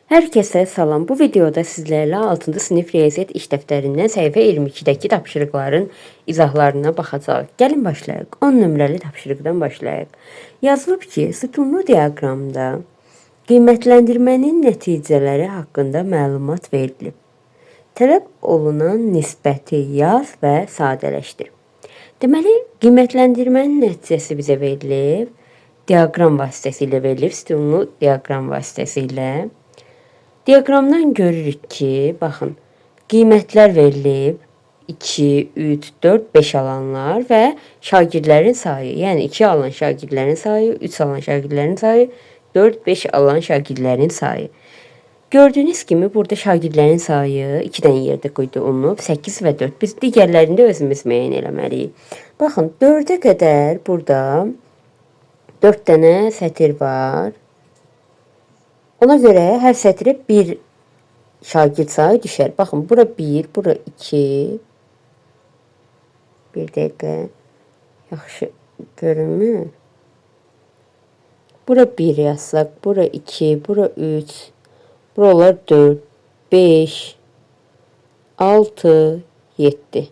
Herkese salam. Bu videoda sizlerle 6. sınıf riyaziyyat iş dəftərindən səhifə 22-dəki tapşırıqların izahlarına baxacağıq. Gəlin başlayaq. 10 nömrəli tapşırıqdan başlayaq. Yazılıb ki, sütunlu diaqramda qiymətləndirmənin nəticələri haqqında məlumat verilib. Tələb olunan nisbəti yaz və sadələşdir. Deməli, qiymətləndirmənin nəticəsi bizə verilib. Diaqram vasitəsilə verilib, sütunlu diaqram vasitəsilə. Diaqramdan görürük ki, baxın, qiymətlər verilib 2, 3, 4, 5 alanlar və şagirdlərin sayı, yəni 2 alan şagirdlərin sayı, 3 alan şagirdlərin sayı, 4, 5 alan şagirdlərin sayı. Gördüyünüz kimi burada şagirdlərin sayı 2 dənə yerdə qoyulub, 8 və 4. Biz digərlərində özümüz müəyyən eləməliyik. Baxın, 4-ə qədər burada 4 dənə sətir var. Ona görə hər sətrə bir şagird sayı düşər. Baxın, bura 1, bura 2. Bir dəqiqə. Yaxşı görünmür. Bura 1 yazsaq, bura 2, bura 3. Buralar 4, 5, 6, 7.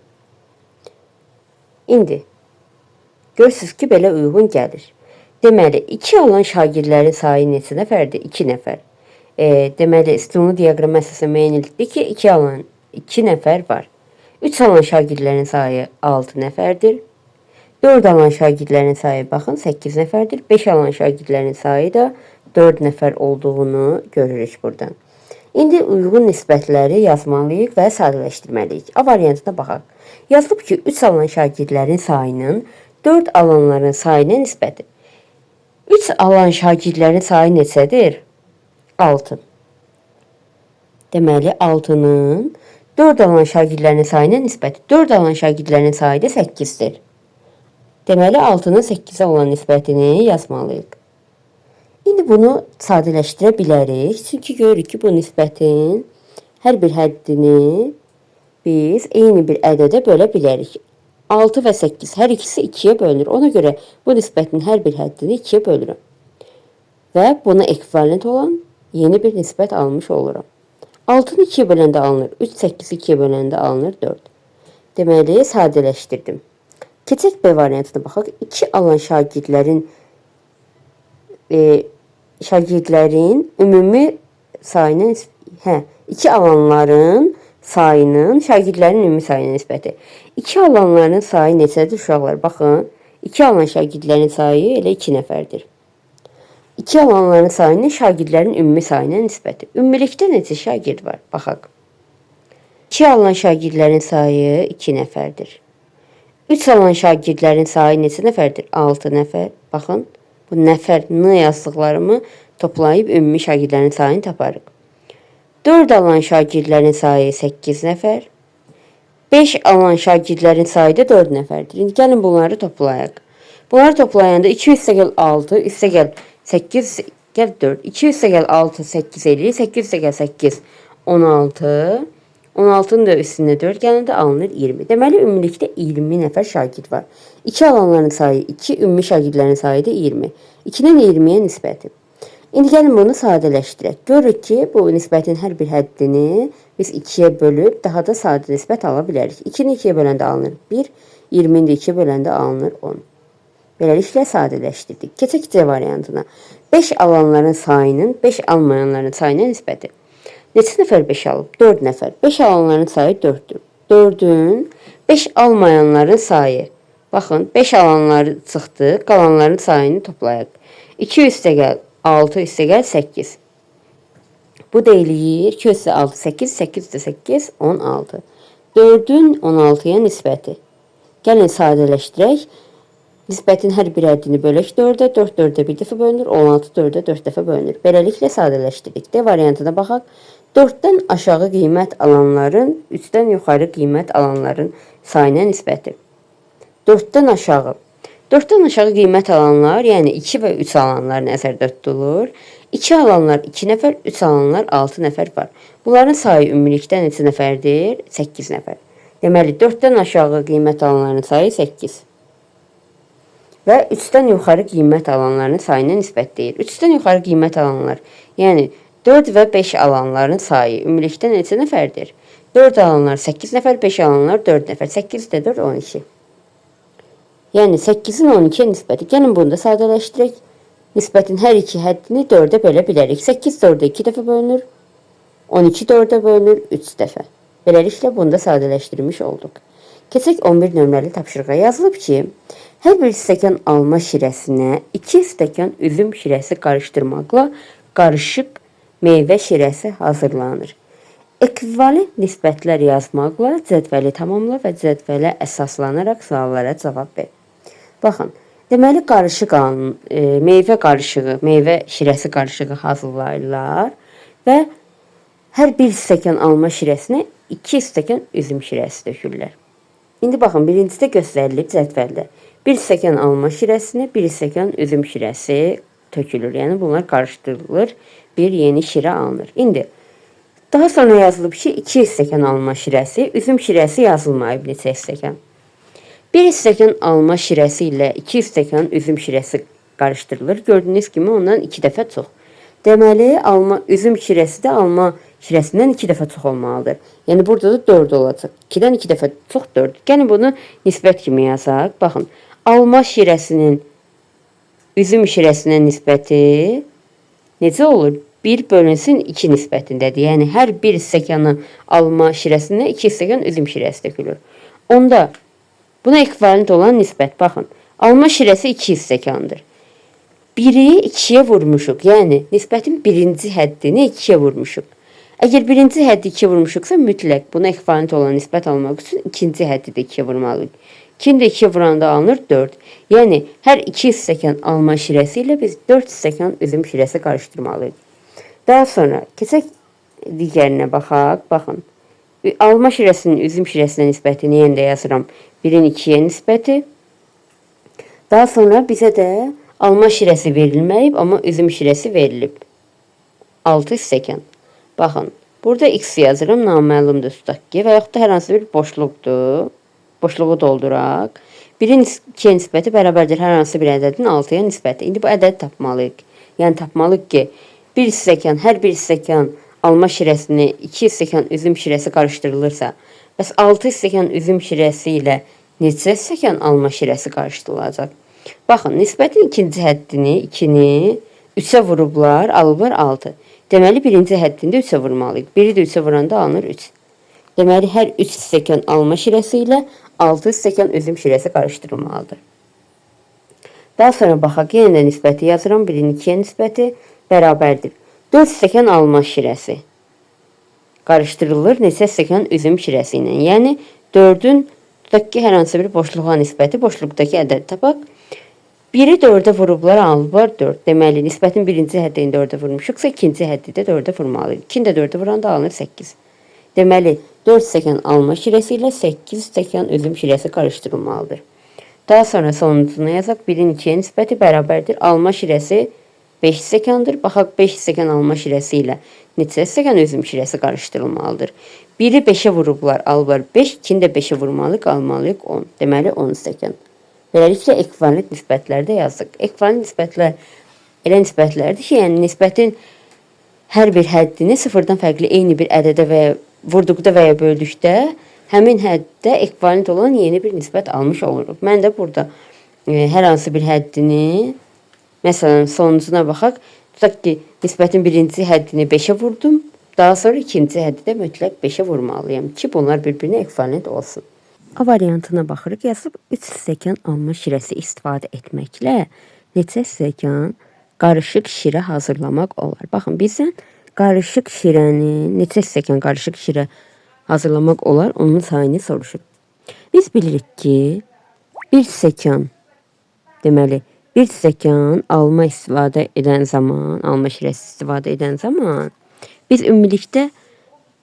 İndi görürsünüz ki, belə uyğun gəlir. Deməli, 2 alan şagirdlərin sayı neçə nəfərdir? 2 nəfər. Deməli, sütunlu diaqram əsasında müəyyən etdik ki, 2 alan 2 nəfər var. 3 alan şagirdlərin sayı 6 nəfərdir. 4 alan şagirdlərin sayı baxın 8 nəfərdir. 5 alan şagirdlərin sayı da 4 nəfər olduğunu görürük buradan. İndi uyğun nisbətləri yazmalıyıq və sadələşdirməliyik. A variantına baxaq. Yazılıb ki, 3 alan şagirdlərin sayının 4 alanların sayına nisbəti. 3 alan şagirdlərin sayı neçədir? 6. Deməli, 6-nın 4 alan şagirdlərin sayına nisbəti. 4 alan şagirdlərin sayı da 8-dir. Deməli, 6-nın 8-ə olan nisbətini yazmalıyıq. İndi bunu sadələşdirə bilərik. Çünki görürük ki, bu nisbətin hər bir həddini biz eyni bir ədədə bölə bilərik. 6 və 8 hər ikisi 2-yə bölünür. Ona görə bu nisbətin hər bir həddini 2-yə bölürəm. Və buna ekvivalent olan yeni bir nisbət almış oluram. 6-nı 2-yə böləndə alınır. 3, 8-i 2-yə böləndə alınır 4. Deməli, sadələşdirdim. Keçək B variantına baxaq. 2 alan şagirdlərin ümumi sayının 2 alanların sayının şagirdlərin ümumi sayına nisbəti. 2 alanların sayı neçədir uşaqlar? Baxın, 2 alan şagirdlərin sayı elə 2 nəfərdir. 2 alanların sayının şagirdlərin ümumi sayına nisbəti. Ümumilikdə neçə şagird var? Baxaq. 2 alan şagirdlərin sayı 2 nəfərdir. 3 alan şagirdlərin sayı neçə nəfərdir? 6 nəfər. Baxın, bu nəfər n yazdıqlarımı toplayıb ümumi şagirdlərin sayını taparıq. 4 alan şagirdlərin sayı 8 nəfər. 5 alan şagirdlərin sayı da 4 nəfərdir. İndi gəlin bunları toplayaq. Bunları toplayanda 2 üstə gəl 6, üstə gəl 8, gəl 4. 2 üstə gəl 6, 8 eləyir. 8 üstə gəl 8, 16. 16-nın da üstünə 4 gələndə alınır 20. Deməli, ümumilikdə 20 nəfər şagird var. 2 alanların sayı 2, ümumi şagirdlərin sayı da 20. 2-dən 20-yə nisbəti. İndi gəlin bunu sadələşdirək. Görürük ki, bu nisbətin hər bir həddini biz 2-yə bölüb daha da sadə nisbət ala bilərik. 2-ni 2-yə böləndə alınır 1, 20-ni də 2-yə böləndə alınır 10. Beləliklə sadələşdirdik. Keçək C variantına. 5 alanların sayının 5 almayanların sayına nisbəti. Neçə nəfər 5 alıb? 4 nəfər. 5 alanların sayı 4-dür. 4-ün 5 almayanların sayı. Baxın, 5 alanları çıxdı, qalanların sayını toplayaq. 2 üstə gəl 6 üstə gəl 8. Bu da eləyir 2 üstə 6, 8, 8 üstə 8, 16. 4-ün 16-ya nisbəti. Gəlin sadələşdirək. Nisbətin hər bir həddini bölək 4-ə, 4 4-ə bir dəfə bölünür, 16 4-ə 4 dəfə bölünür. Beləliklə sadələşdirdik. D variantına baxaq. 4-dən aşağı qiymət alanların 3-dən yuxarı qiymət alanların sayına nisbəti. 4-dən aşağı. 4-dən aşağı qiymət alanlar, yəni 2 və 3 alanlar nəzərdə tutulur. 2 alanlar 2 nəfər, 3 alanlar 6 nəfər var. Bunların sayı ümumilikdə neçə nəfərdir? 8 nəfər. Deməli, 4-dən aşağı qiymət alanların sayı 8. Və 3-dən yuxarı qiymət alanların sayına nisbət deyir. 3-dən yuxarı qiymət alanlar, yəni 4 və 5 alanların sayı ümumilikdə neçə nəfərdir? 4 alanlar 8 nəfər, 5 alanlar 4 nəfər. 8 də 4, 12. Yəni 8-in 12-yə nisbəti. Gəlin bunu da sadələşdirək. Nisbətin hər iki həddini 4-ə bölə bilərik. 8 4-ə 2 dəfə bölünür. 12 4-ə bölünür 3 dəfə. Beləliklə bunu da sadələşdirmiş olduq. Keçək 11 nömrəli tapşırığa. Yazılıb ki, hər bir stəkan alma şirəsinə 2 stəkan üzüm şirəsi qarışdırmaqla qarışıq meyvə şirəsi hazırlanır. Ekvivalent nisbətlər yazmaqla cədvəli tamamla və cədvələ əsaslanaraq suallara cavab ver. Baxın, deməli qarışıq meyvə qarışığı, meyvə şirəsi qarışığı hazırlayırlar və hər bir stəkan alma şirəsinə 2 stəkan üzüm şirəsi tökürlər. İndi baxın, birincidə göstərilib cədvəldə. 1 stəkan alma şirəsinə 1 stəkan üzüm şirəsi tökülür. Yəni bunlar qarışdırılır, bir yeni şirə alınır. İndi daha sonra yazılıb ki, 2 stəkan alma şirəsi, üzüm şirəsi yazılmayıb neçə stəkan. 1 stəkan alma şirəsi ilə 2 stəkan üzüm şirəsi qarışdırılır. Gördüyünüz kimi ondan 2 dəfə çox. Deməli, üzüm şirəsi də alma şirəsindən 2 dəfə çox olmalıdır. Yəni burada da 4 olacaq. 2-dən 2 dəfə çox 4. Gəlin bunu nisbət kimi yazaq. Baxın, alma şirəsinin üzüm şirəsinə nisbəti necə olur? 1 bölünsün 2 nisbətindədir. Yəni hər bir stəkanı alma şirəsinə 2 stəkan üzüm şirəsi tökülür. Onda buna ekvivalent olan nisbət, baxın, alma şirəsi 2 stəkandır. 1-i 2-yə vurmuşuq. Yəni nisbətin birinci həddini 2-yə vurmuşuq. Əgər birinci həddi 2-yə vurmuşuqsa mütləq buna ekvivalent olan nisbət almaq üçün ikinci həddi də 2-yə vurmalıyıq. 2-ni də 2-yə vuranda alınır 4. Yəni hər 2 stəkan alma şirəsi ilə biz 4 stəkan üzüm şirəsi qarışdırmalıyıq. Daha sonra keçək digərinə baxaq. Baxın. Alma şirəsinin üzüm şirəsinə nisbətini yenə də yazıram. 1-in 2-yə nisbəti. Daha sonra bizə də alma şirəsi verilməyib, amma üzüm şirəsi verilib. 6 stəkan. Baxın, burada x yazıram, naməlumdur tutaq ki, və yaxud da hər hansı bir boşluqdur. Boşluğu dolduraq. 1-in 2-yə nisbəti bərabərdir hər hansı bir ədədin 6-ya nisbəti. İndi bu ədədi tapmalıyıq. Yəni tapmalıyıq ki, hər bir stəkan alma şirəsini 2 stəkan üzüm şirəsi qarışdırılırsa, bəs 6 stəkan üzüm şirəsi ilə neçə stəkan alma şirəsi qarışdırılacaq? Baxın, nisbətin ikinci həddini 2-ni 3-ə vurublar, alıblar 6. Deməli, birinci həddində 3-ə vurmalıyıq. 1-i də 3-ə vuranda alınır 3. Deməli, hər 3 stəkan alma şirəsi ilə 6 stəkan üzüm şirəsi qarışdırılmalıdır. Daha sonra baxaq, yenə də nisbəti yazıram. 1-in 2-yə nisbəti bərabərdir. 4 stəkan alma şirəsi qarışdırılır neçə stəkan üzüm şirəsi ilə. Yəni, 4-ün tutaq ki, hər hansı bir boşluğa nisbəti, boşluqdakı ədəd tapaq. 1-i 4-ə vurublar, alıblar 4. Deməli, nisbətin birinci həddini 4-ə vurmuşuqsa, ikinci həddi də 4-ə vurmalıyıq. 2-ni də 4-ə vuranda alınır 8. Deməli, 4 stəkan alma şirəsi ilə 8 stəkan üzüm şirəsi qarışdırılmalıdır. Daha sonra sonuncunu yazaq. 1-in 2-yə nisbəti bərabərdir. Alma şirəsi 5 stəkandır. Baxaq, 5 stəkan alma şirəsi ilə neçə stəkan üzüm şirəsi qarışdırılmalıdır. 1-i 5-ə vurublar, alıblar 5. 2-ni də 5-ə vurmalıyıq, almalıyıq 10. Deməli, 10 stəkan. Beləliklə, ekvivalent nisbətlərdə yazdıq. Ekvivalent nisbətlər elə nisbətlərdir ki, yəni nisbətin hər bir həddini sıfırdan fərqli eyni bir ədədə və ya vurduqda və ya böldükdə həmin həddə ekvivalent olan yeni bir nisbət almış oluruq. Mən də burada hər hansı bir həddini, məsələn, sonuncuna baxaq. Tutaq ki, nisbətin birinci həddini 5-ə vurdum. Daha sonra ikinci həddi də mütləq 5-ə vurmalıyam ki, bunlar bir-birinə ekvivalent olsun. A variantına baxırıq. Yazıb 3 stəkan alma şirəsi istifadə etməklə neçə stəkan qarışıq şirə hazırlamaq olar? Baxın, bizdən qarışıq şirəni, neçə stəkan qarışıq şirə hazırlamaq olar, onun sayını soruşur. Biz bilirik ki, 1 stəkan, deməli, 1 stəkan alma istifadə edən zaman, alma şirəsi istifadə edən zaman, biz ümumilikdə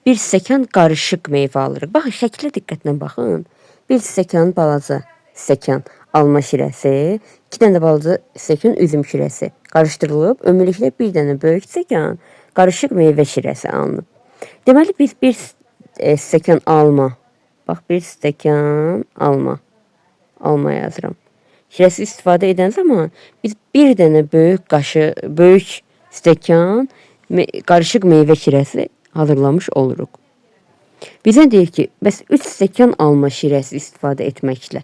1 stəkan qarışıq meyvə alırıq. Baxın, şəklə diqqətlə baxın. 1 stəkan balaca stəkan alma şirəsi, 2 dənə balaca stəkan üzüm şirəsi qarışdırılıb, ümumilikdə 1 dənə böyük stəkan qarışıq meyvə şirəsi alınıb. Deməli, biz 1 stəkan alma, bax, 1 stəkan alma yazıram. Şirəsi istifadə edən zaman biz 1 dənə böyük stəkan qarışıq meyvə şirəsi hazırlamış oluruq. Bizə deyir ki, bəs 3 stəkan alma şirəsi istifadə etməklə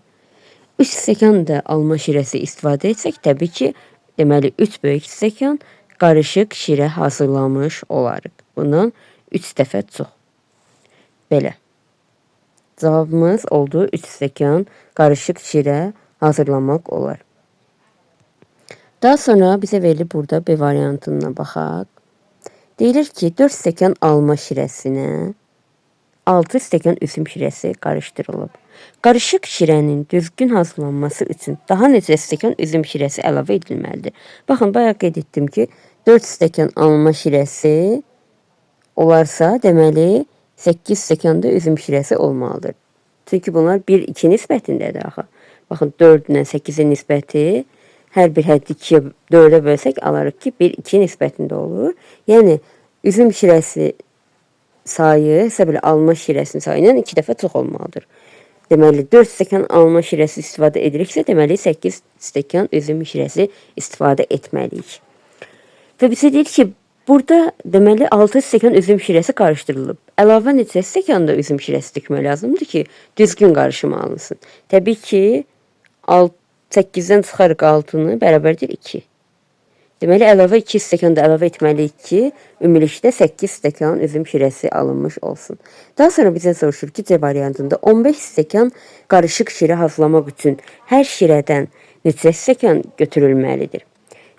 3 stəkan da alma şirəsi istifadə etsək, təbii ki, deməli 3 böyük stəkan qarışıq şirə hazırlamış olarıq. Bundan 3 dəfə çox. Belə. Cavabımız oldu 3 stəkan qarışıq şirə hazırlamaq olar. Daha sonra bizə verilir burada B variantına baxaq. Deyilir ki, 4 stəkan alma şirəsinə 6 stəkan üzüm şirəsi qarışdırılıb. Qarışıq şirənin düzgün hazırlanması üçün daha neçə stəkan üzüm şirəsi əlavə edilməlidir? Baxın, bayaq qeyd etdim ki, 4 stəkan alma şirəsi olarsa, deməli 8 stəkan da üzüm şirəsi olmalıdır. Çünki bunlar 1-2 nisbətindədir axı. Baxın, 4 ilə 8-in nisbəti hər bir həddi 2-yə 4-ə bölsək alarıq ki, 1-2 nisbətində olur. Yəni, üzüm şirəsi sayı isə belə alma şirəsinin sayından 2 dəfə çox olmalıdır. Deməli, 4 stəkan alma şirəsi istifadə edilirsə, deməli 8 stəkan üzüm şirəsi istifadə etməliyik. Və bizə deyir ki, burada deməli 6 stəkan üzüm şirəsi qarışdırılıb. Əlavə neçə stəkan da üzüm şirəsi tökmək lazımdır ki, düzgün qarışım alınsın. Təbii ki, 8-dən çıxarıq 6-nı bərabərdir 2. Deməli, əlavə 2 stəkan da əlavə etməliyik ki, ümumilikdə 8 stəkan üzüm şirəsi alınmış olsun. Daha sonra bizdən soruşur ki, C variantında 15 stəkan qarışıq şirə hazırlamaq üçün hər şirədən neçə stəkan götürülməlidir?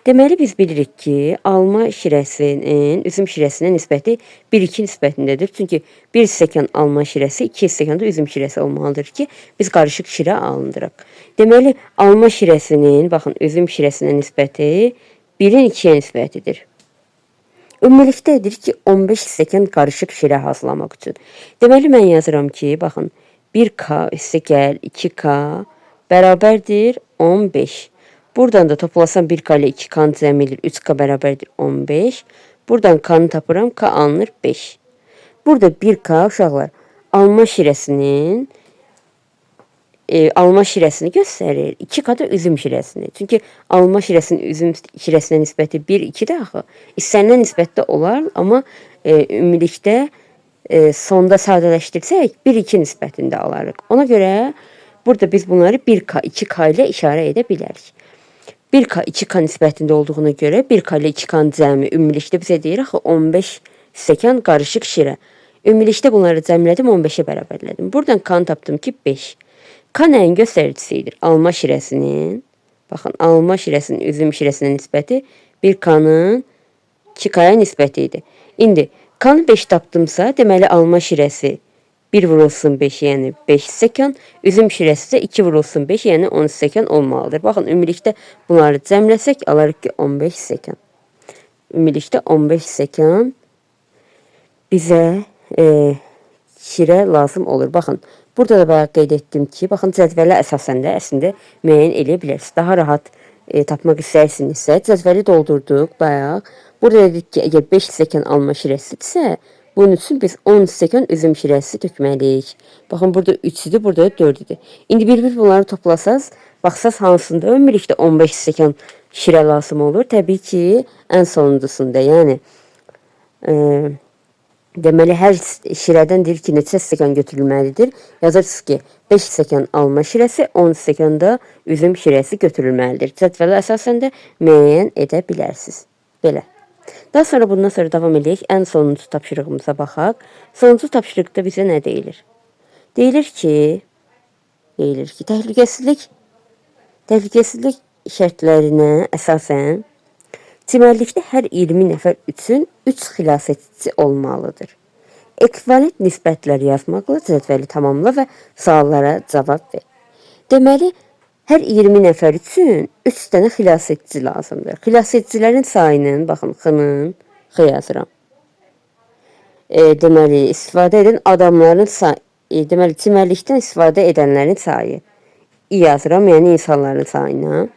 Deməli, biz bilirik ki, alma şirəsinin üzüm şirəsinə nisbəti 1-2 nisbətindədir. Çünki 1 stəkan alma şirəsi, 2 stəkan da üzüm şirəsi olmalıdır ki, biz qarışıq şirə alındıraq. Deməli, alma şirəsinin, baxın, üzüm şirəsinə nisbəti 1-in 2-yə nisbətidir. Ümumilikdə edir ki, 15 stəkan qarışıq şirə hazırlamaq üçün. Deməli, mən yazıram ki, baxın, 1K + 2K bərabərdir 15. Buradan da toplasam 1K ilə 2K-nı cəm edir, 3K bərabərdir 15. Buradan K-nı tapıram, K alınır 5. Burada 1K uşaqlar alma şirəsinin alma şirəsini göstərir. 2K da üzüm şirəsini. Çünki alma şirəsinin üzüm şirəsinə nisbəti 1-2-də axı. İstənilən nisbətdə olar, amma ümumilikdə sonda sadələşdirsək 1-2 nisbətində alarıq. Ona görə burada biz bunları 1K, 2K ilə işarə edə bilərik. 1K, 2K nisbətində olduğuna görə 1K ilə 2K-nın cəmi ümumilikdə bizə deyir axı 15 stəkan qarışıq şirə. Ümumilikdə bunları cəmlədim, 15-ə bərabərlədim. Buradan K-nı tapdım ki, 5. K nəyin göstəricisidir? Alma şirəsinin, baxın, alma şirəsinin üzüm şirəsinə nisbəti 1K-nın 2K-ya nisbəti idi. İndi K-nı 5 tapdımsa, deməli alma şirəsi 1 vurulsun 5, yəni 5 stəkan, üzüm şirəsi isə 2 vurulsun 5, yəni 10 stəkan olmalıdır. Baxın, ümumilikdə bunları cəmləsək, alarıq ki, 15 stəkan. Ümumilikdə 15 stəkan bizə şirə lazım olur. Baxın, burada da bayaq qeyd etdim ki, baxın, cədvələ əsasən də əslində müəyyən eləyə bilərsiniz. Daha rahat tapmaq istəyirsinizsə, cədvəli doldurduq bayaq. Burada dedik ki, əgər 5 stəkan alma şirəsidirsə, bunun üçün biz 10 stəkan üzüm şirəsi tökməliyik. Baxın, burada 3-dür, burada 4-dür. İndi bir-bir bunları toplasaz, baxsaz hansında ümumilikdə 15 stəkan şirə lazım olur. Təbii ki, ən sonuncusunda, yəni deməli, hər şirədən deyir ki, neçə stəkan götürülməlidir. Yazırsınız ki, 5 stəkan alma şirəsi, 10 stəkan da üzüm şirəsi götürülməlidir. Cədvələ əsasən də müəyyən edə bilərsiniz. Belə. Daha sonra bundan sonra davam edək. Ən sonuncu tapşırığımıza baxaq. Sonuncu tapşırıqda bizə nə deyilir? Deyilir ki, təhlükəsizlik şərtlərinə əsasən çimərlikdə hər 20 nəfər üçün 3 xilasedici olmalıdır. Ekvivalent nisbətlər yazmaqla cədvəli tamamla və suallara cavab ver. Deməli, hər 20 nəfər üçün 3 dənə xilasedici lazımdır. Xilasedicilərin sayının, baxın, X yazıram. Deməli, istifadə edən adamların sayı, deməli, çimərlikdən istifadə edənlərin sayı. I yazıram, yəni insanların sayına.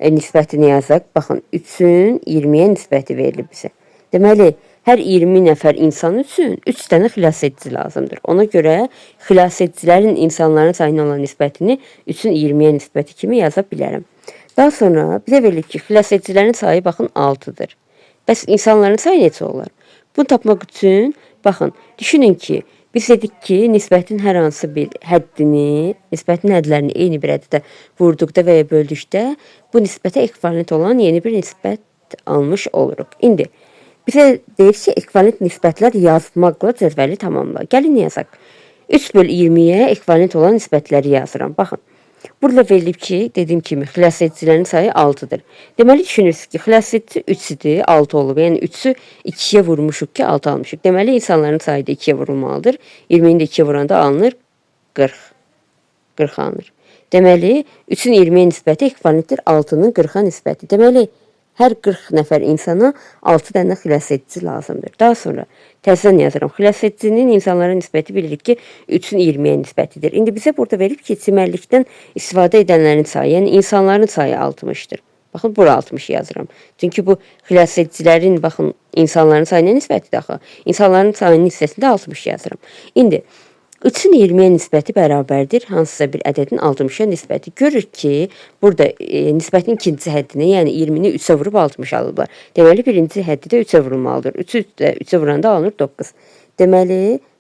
Nisbətini yazaq. Baxın, 3-ün 20-yə nisbəti verilib bizə. Deməli, hər 20 nəfər insan üçün 3 dənə xilasedici lazımdır. Ona görə xilasedicilərin insanların sayına olan nisbətini 3-ün 20-yə nisbəti kimi yaza bilərəm. Daha sonra bizə verilir ki, xilasedicilərin sayı baxın 6-dır. Bəs insanların sayı neçə olar? Bunu tapmaq üçün baxın, düşünün ki, biz dedik ki, nisbətin hər hansı bir həddini, nisbətin hədlərini eyni bir ədədə vurduqda və ya böldükdə bu nisbətə ekvivalent olan yeni bir nisbət almış oluruq. İndi bizə deyir ki, ekvivalent nisbətlər yazmaqla cədvəli tamamla. Gəlin yazaq. 3 böl 20-yə ekvivalent olan nisbətləri yazıram. Baxın. Burada verilib ki, dediyim kimi xilas edicilərin sayı 6-dır. Deməli düşünürsünüz ki, xilas edici 3 idi, 6 olub. Yəni 3-ü 2-yə vurmuşuq ki, 6 almışıq. Deməli insanların sayı da 2-yə vurulmalıdır. 20-ni də 2-yə vuranda alınır 40. 40 alınır. Deməli 3-ün 20-yə nisbəti ekvivalentdir 6-nın 40-a nisbəti. Deməli hər 40 nəfər insana 6 dənə xilas edici lazımdır. Daha sonra təzədən yazıram. Xilas edicinin insanlara nisbəti bilirik ki, 3-ün 20-yə nisbətidir. İndi bizə burada verib ki, çimərlikdən istifadə edənlərin sayı, yəni insanların sayı 60-dır. Baxın, bura 60 yazıram. Çünki bu xilas edicilərin, baxın, insanların sayına nisbətidir axı. İnsanların sayının hissəsində 60 yazıram. İndi 3-ün 20-yə nisbəti bərabərdir hansısa bir ədədin 60-a nisbəti. Görürük ki, burada nisbətin ikinci həddini, yəni 20-ni 3-ə vurub 60 alıblar. Deməli, birinci həddi də 3-ə vurulmalıdır. 3-ü də 3-ə vuranda alınır 9. Deməli,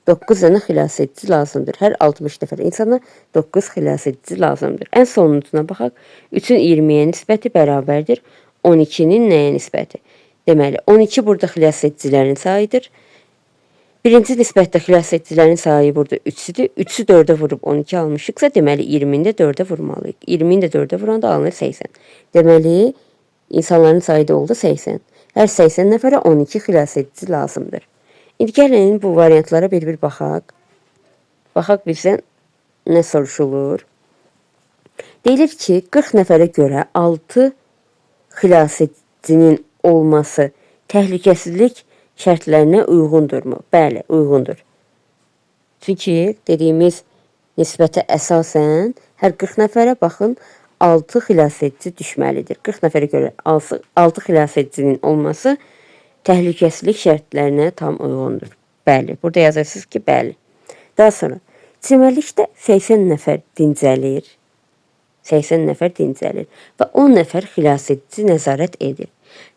9 dənə xilas edici lazımdır. Hər 60 nəfər insana 9 xilas edici lazımdır. Ən sonuncuna baxaq. 3-ün 20-yə nisbəti bərabərdir 12-nin nəyə nisbəti? Deməli, 12 burada xilas edicilərin sayıdır. Birinci nisbətdə xilas edicilərin sayı burada 3-dür. 3-ü 4-ə vurub 12 almışıqsa, deməli 20-ni də 4-ə vurmalıyıq. 20-ni də 4-ə vuranda alınır 80. Deməli, insanların sayı da oldu 80. Hər 80 nəfərə 12 xilas edici lazımdır. İndi gəlin bu variantlara bir-bir baxaq. Baxaq bizdən nə soruşulur. Deyilir ki, 40 nəfərə görə 6 xilas edicinin olması təhlükəsizlik şərtlərinə uyğundurmu? Bəli, uyğundur. Çünki dediyimiz nisbətə əsasən hər 40 nəfərə baxın 6 xilas edici düşməlidir. 40 nəfərə görə 6 xilas edicinin olması təhlükəsizlik şərtlərinə tam uyğundur. Bəli, burada yazırsınız ki, bəli. Daha sonra çimərlikdə 80 nəfər dincəlir. 80 nəfər dincəlir və 10 nəfər xilas edici nəzarət edir.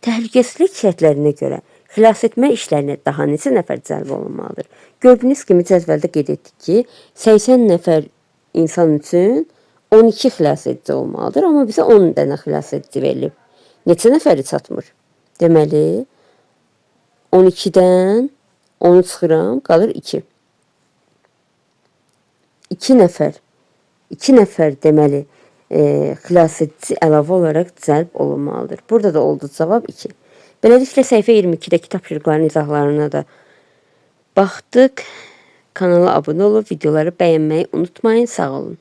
Təhlükəsizlik şərtlərinə görə xilas etmə işlərinə daha neçə nəfər cəlb olunmalıdır? Gördüyünüz kimi cədvəldə qeyd etdik ki, 80 nəfər insan üçün 12 xilas edici olmalıdır, amma bizə 10 dənə xilas edici verilib. Neçə nəfəri çatmır? Deməli, 12-dən 10-u çıxıram, qalır 2. 2 nəfər. 2 nəfər deməli, xilas edici əlavə olaraq cəlb olunmalıdır. Burada da oldu cavab 2. Beləliklə, səhifə 22-dəki tapşırıqların izahlarına da baxdıq. Kanala abunə olub, videoları bəyənməyi unutmayın. Sağ olun.